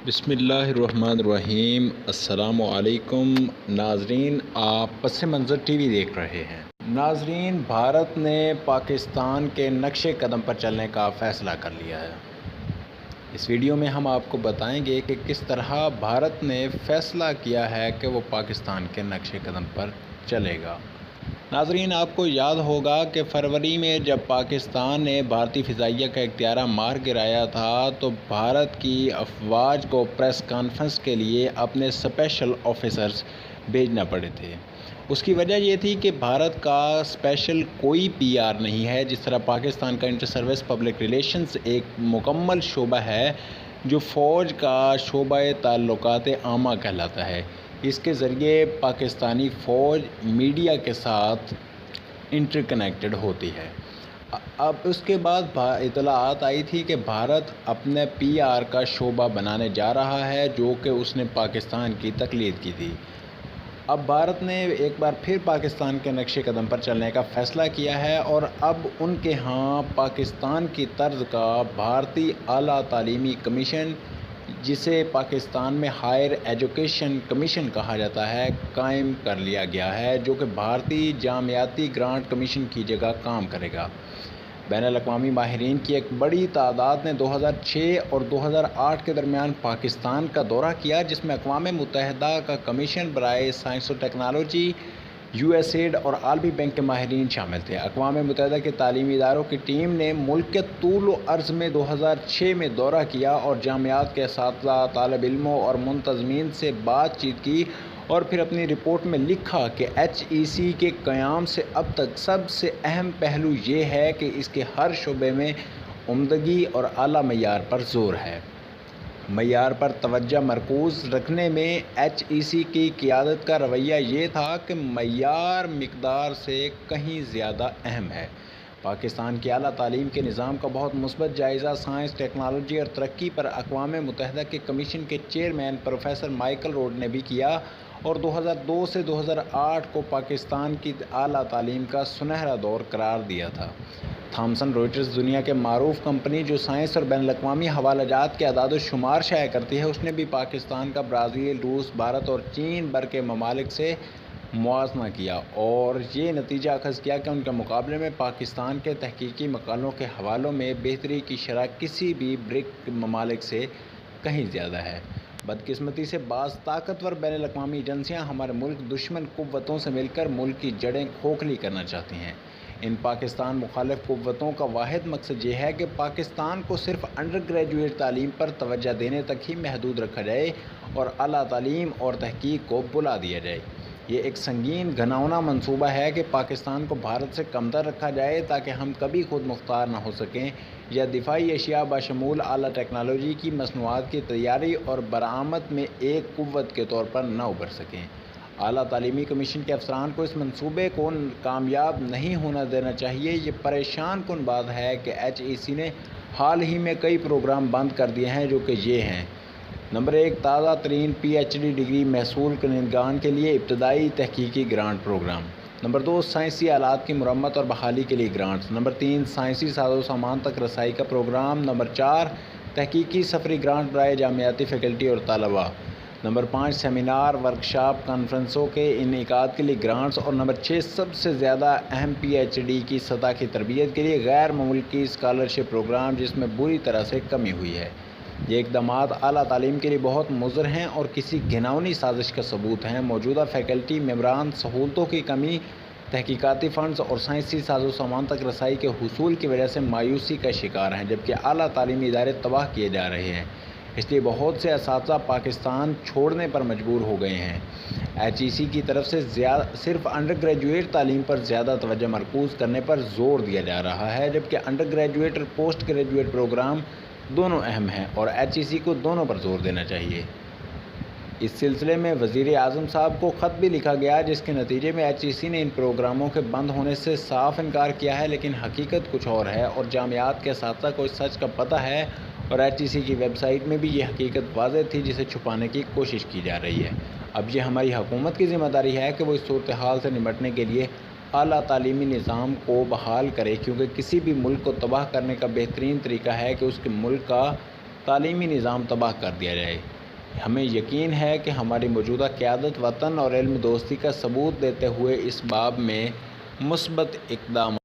بسم اللہ الرحمن الرحیم۔ السلام علیکم ناظرین، آپ پس منظر ٹی وی دیکھ رہے ہیں۔ ناظرین، بھارت نے پاکستان کے نقش قدم پر چلنے کا فیصلہ کر لیا ہے۔ اس ویڈیو میں ہم آپ کو بتائیں گے کہ کس طرح بھارت نے فیصلہ کیا ہے کہ وہ پاکستان کے نقش قدم پر چلے گا۔ ناظرین، آپ کو یاد ہوگا کہ فروری میں جب پاکستان نے بھارتی فضائیہ کا ایک طیارہ مار گرایا تھا تو بھارت کی افواج کو پریس کانفرنس کے لیے اپنے اسپیشل آفیسرز بھیجنا پڑے تھے۔ اس کی وجہ یہ تھی کہ بھارت کا اسپیشل کوئی پی آر نہیں ہے، جس طرح پاکستان کا انٹر سروس پبلک ریلیشنز ایک مکمل شعبہ ہے جو فوج کا شعبہ تعلقات عامہ کہلاتا ہے۔ اس کے ذریعے پاکستانی فوج میڈیا کے ساتھ انٹر کنیکٹڈ ہوتی ہے۔ اب اس کے بعد اطلاعات آئی تھی کہ بھارت اپنے پی آر کا شعبہ بنانے جا رہا ہے، جو کہ اس نے پاکستان کی تقلید کی تھی۔ اب بھارت نے ایک بار پھر پاکستان کے نقش قدم پر چلنے کا فیصلہ کیا ہے اور اب ان کے ہاں پاکستان کی طرز کا بھارتی اعلیٰ تعلیمی کمیشن، جسے پاکستان میں ہائر ایجوکیشن کمیشن کہا جاتا ہے، قائم کر لیا گیا ہے، جو کہ بھارتی جامعاتی گرانٹ کمیشن کی جگہ کام کرے گا۔ بین الاقوامی ماہرین کی ایک بڑی تعداد نے 2006 اور 2008 کے درمیان پاکستان کا دورہ کیا، جس میں اقوام متحدہ کا کمیشن برائے سائنس و ٹیکنالوجی، USAID اور عالمی بینک کے ماہرین شامل تھے۔ اقوام متحدہ کے تعلیمی اداروں کی ٹیم نے ملک کے طول و عرض میں 2006 میں دورہ کیا اور جامعات کے اساتذہ، طالب علموں اور منتظمین سے بات چیت کی اور پھر اپنی رپورٹ میں لکھا کہ HEC کے قیام سے اب تک سب سے اہم پہلو یہ ہے کہ اس کے ہر شعبے میں عمدگی اور اعلیٰ معیار پر زور ہے۔ معیار پر توجہ مرکوز رکھنے میں HEC کی قیادت کا رویہ یہ تھا کہ معیار مقدار سے کہیں زیادہ اہم ہے۔ پاکستان کی اعلیٰ تعلیم کے نظام کا بہت مثبت جائزہ سائنس، ٹیکنالوجی اور ترقی پر اقوام متحدہ کے کمیشن کے چیئرمین پروفیسر مائیکل روڈ نے بھی کیا اور 2002 سے 2008 کو پاکستان کی اعلیٰ تعلیم کا سنہرا دور قرار دیا تھا۔ تھامسن روئٹرز دنیا کے معروف کمپنی جو سائنس اور بین الاقوامی حوالہ جات کے اعداد و شمار شائع کرتی ہے، اس نے بھی پاکستان کا برازیل، روس، بھارت اور چین بھر کے ممالک سے موازنہ کیا اور یہ نتیجہ اخذ کیا کہ ان کے مقابلے میں پاکستان کے تحقیقی مقالوں کے حوالوں میں بہتری کی شرح کسی بھی برک ممالک سے کہیں زیادہ ہے۔ بدقسمتی سے بعض طاقتور بین الاقوامی ایجنسیاں ہمارے ملک دشمن قوتوں سے مل کر ملک کی جڑیں کھوکھلی کرنا چاہتی ہیں۔ ان پاکستان مخالف قوتوں کا واحد مقصد یہ ہے کہ پاکستان کو صرف انڈر گریجویٹ تعلیم پر توجہ دینے تک ہی محدود رکھا جائے اور اعلیٰ تعلیم اور تحقیق کو بلا دیا جائے۔ یہ ایک سنگین گھناؤنا منصوبہ ہے کہ پاکستان کو بھارت سے کمتر رکھا جائے تاکہ ہم کبھی خود مختار نہ ہو سکیں یا دفاعی اشیاء بشمول اعلیٰ ٹیکنالوجی کی مصنوعات کی تیاری اور برآمد میں ایک قوت کے طور پر نہ ابھر سکیں۔ اعلیٰ تعلیمی کمیشن کے افسران کو اس منصوبے کو کامیاب نہیں ہونا دینا چاہیے۔ یہ پریشان کن بات ہے کہ HEC نے حال ہی میں کئی پروگرام بند کر دیے ہیں، جو کہ یہ ہیں: نمبر 1، تازہ ترین PhD ڈگری محصول کنندگان کے لیے ابتدائی تحقیقی گرانٹ پروگرام۔ نمبر 2، سائنسی آلات کی مرمت اور بحالی کے لیے گرانٹس۔ نمبر 3، سائنسی ساز و سامان تک رسائی کا پروگرام۔ نمبر 4، تحقیقی سفری گرانٹ برائے جامعاتی فیکلٹی اور طلباء۔ نمبر 5، سیمینار، ورکشاپ، کانفرنسوں کے انعقاد کے لیے گرانٹس۔ اور نمبر 6، سب سے زیادہ اہم PhD کی سطح کی تربیت کے لیے غیر ملکی اسکالرشپ پروگرام، جس میں بری طرح سے کمی ہوئی ہے۔ یہ اقدامات اعلیٰ تعلیم کے لیے بہت مضر ہیں اور کسی گھناؤنی سازش کا ثبوت ہیں۔ موجودہ فیکلٹی ممبران سہولتوں کی کمی، تحقیقاتی فنڈز اور سائنسی ساز و سامان تک رسائی کے حصول کی وجہ سے مایوسی کا شکار ہیں، جبکہ اعلیٰ تعلیمی ادارے تباہ کیے جا رہے ہیں۔ اس لیے بہت سے اساتذہ پاکستان چھوڑنے پر مجبور ہو گئے ہیں۔ HEC کی طرف سے صرف انڈر گریجویٹ تعلیم پر زیادہ توجہ مرکوز کرنے پر زور دیا جا رہا ہے، جبکہ انڈر گریجویٹ اور پوسٹ گریجویٹ پروگرام دونوں اہم ہیں اور HEC کو دونوں پر زور دینا چاہیے۔ اس سلسلے میں وزیر اعظم صاحب کو خط بھی لکھا گیا، جس کے نتیجے میں HEC نے ان پروگراموں کے بند ہونے سے صاف انکار کیا ہے، لیکن حقیقت کچھ اور ہے اور جامعات کے اساتذہ کو اس سچ کا پتہ ہے اور HEC کی ویب سائٹ میں بھی یہ حقیقت واضح تھی، جسے چھپانے کی کوشش کی جا رہی ہے۔ اب یہ ہماری حکومت کی ذمہ داری ہے کہ وہ اس صورتحال سے نمٹنے کے لیے اعلیٰ تعلیمی نظام کو بحال کرے، کیونکہ کسی بھی ملک کو تباہ کرنے کا بہترین طریقہ ہے کہ اس کے ملک کا تعلیمی نظام تباہ کر دیا جائے۔ ہمیں یقین ہے کہ ہماری موجودہ قیادت وطن اور علم دوستی کا ثبوت دیتے ہوئے اس باب میں مثبت اقدامات